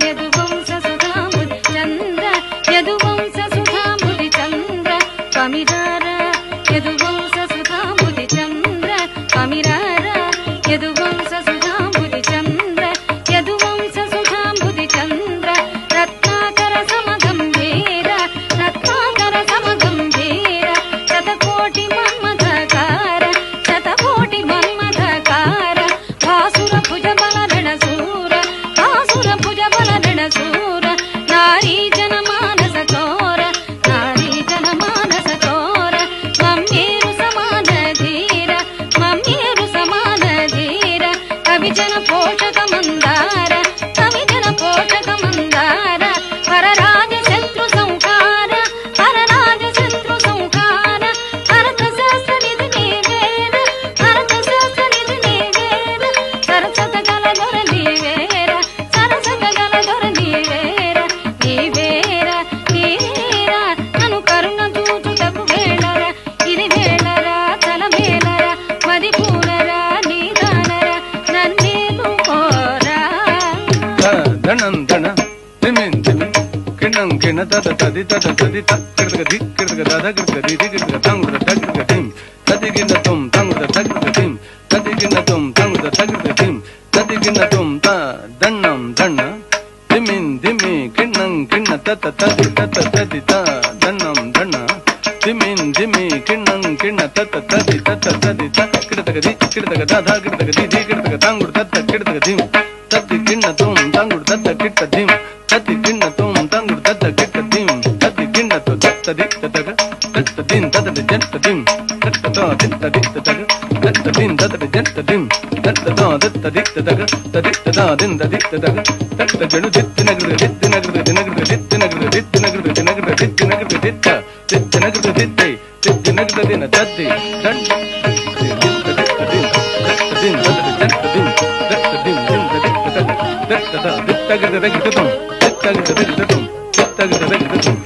ಯದುವಂಶ ಸುಧಾಂಬುಧಿ ಚಂದ್ರ ಯದುವಂಶ ಸುಧಾಂಬುಧಿ ಚಂದ್ರ ಕಮಿರಾರ ಯದುವಂಶ ಸುಧಾಂಬುಧಿ ಚಂದ್ರ ಕಮಿರಾರ ಯದುವಂಶ ಸುಧಾಂಬುಧಿ ಚಂದ್ರ ಯದುವಂಶ ಸುಧಾಂಬುಧಿ ಚಂದ್ರ ರತ್ನಾಕರ ಸಮಗಂಭೀರ ರತ್ನಾಕರ ಸಮಗಂಭೀರ ಶತಕೋಟಿ ಮನ್ಮಥಕಾರ ಶತಕೋಟಿ ಮನ್ಮಥಕಾರ ಭಾಸುರ ಭುಜ ಬಲ ರಣಸೂರ ಭಾಸುರ ಭುಜ ಬಲ ರಣಸೂರ ನಾರೀ ಜನ ಮಾನಸ ಚೋರ ನಾರೀ ಜನ ಮಾನಸ ಚೋರ ಮಮ್ಮೇರು ಸಮಾನ ಧೀರ ಮಮ್ಮೇರು ಸಮಾನ ಧೀರ ಕವಿಜನ ಪೋಷಕ ಮಂದಾರ ಕವಿಜನ ಪೋಷಕ ಮಂದಾರ ಪರರಾಜ ಶತ್ರು ಸಂಹಾರ ಪರರಾಜ ಶತ್ರು ಸಂಹಾರ ಭರತ ಶಾಸ್ತ್ರ ನಿಧಿ ನೀವೇರ ಭರತ ಶಾಸ್ತ್ರ ನಿಧಿ ನೀವೇರ ಸರಸದ ಗಲದೊರ ನೀವೇರ ಸರಸದ ಗಲದೊರ ನೀವೇರ ನೀವೇರ ನೀವೇರ ನನು ಕರುಣ ದೂತುಟಕು ಬೇಳರ ಇರಿ ಬೇಳರ ತಲ ಮೇಲರ ಮದಿಪೂರರ ನೀದಾನರ ನನ್ನೇನು ಕೋರ ಧಣಂ ಧಣ ತಿಮಿನ್ ತಿಮಿನ್ ಕಿಣ್ಣಂ ಕಿಣ್ಣ ತದ ತದಿ ತದ ತದಿ ತಕ್ಕಡಗ ದಿಕ್ಕಡಗ ದದ ಗಿಡಗ ದಿದಿ ಗಿಡಗ ತಂಗುದ ತಕ್ಕಡಗ ತಿಂ ತದಿಗಿನ್ನ ತುಂ ತಂಗುದ ತಕ್ಕಡಗ ತಿಂ ತದಿಗಿನ್ನ ತುಂ ತಂಗುದ ತಕ್ಕಡಗ ತಿಂ ತದಿಗಿನ್ನ ತುಂ ತ ದಣ್ಣಂ ದಣ್ಣ ತಿಮಿನ್ ದಿಮಿ ಕಿಣ್ಣಂ ಕಿಣ್ಣ ತತ ತದಿ ತತ ತದಿ ತ ದಣ್ಣಂ ದಣ್ಣ ತಿಮಿನ್ ದಿಮಿ ಕಿಣ್ಣಂ ಕಿಣ್ಣ ತತ ತದಿ ತತ ತದಿ ತ ಕಿಡತಗ ದಿ ಕಿಡತಗ ದದ ಗಿಡತಗ ದಿದಿ ಗಿಡತಗ ತಂಗುದ ತತ್ತ ಕಿಡತಗ ತಿಂ ತತ್ತಿ ಗಿಣ್ಣ ತುಂ ತಂಗುಡ ತತ್ತ ಕಿಟ್ಟ ಧಿಂ ತತ್ತಿ ಗಿಣ್ಣ ತುಂ ತಂಗುಡ ತತ್ತ ಕಿಟ್ಟ ಧಿಂ ತತ್ತಿ ಗಿಣ್ಣ ತು ತತ್ತ ದಿತ್ತ ತಗ ತತ್ತ ದಿನ್ ತತ್ತ ಜಂತ ಧಿಂ ತತ್ತ ತ ದಿತ್ತ ದಿತ್ತ ತಗ ತತ್ತ ದಿನ್ ತತ್ತ ಜಂತ ಧಿಂ ತತ್ತ ತ ದಿತ್ತ ದಿತ್ತ ತಗ ತದಿತ್ತ ತ ದಿನ್ ದಿತ್ತ ತಗ ತತ್ತ ಜಣು ದಿತ್ತ ನಗರ ದಿತ್ತ ನಗರ ದಿನಗರ ದಿತ್ತ ನಗರ ದಿತ್ತ ನಗರ ದಿನಗರ ದಿತ್ತ ನಗರ ದಿತ್ತ ದಿತ್ತ ನಗರ ದಿತ್ತೈ ದಿತ್ತ ನಗರ ದಿನ ತದ್ದಿ ದಂಡ ದಿತ್ತ ದಿತ್ತ ದಿನ್ ತತ್ತ ದಿನ್ ತತ್ತ ಜಂತ ಧಿಂ ತತ್ತ ದಿನ್ ದಿನ್ ದಿತ್ತ ತಗ ತತ್ತ ತ ದಿತ್ತ ಗದ ದಿತ್ತ ತುಂ ದಿತ್ತ ಗದ ದಿತ್ತ ತುಂ ದಿತ್ತ ಗದ ದಿತ್ತ ತುಂ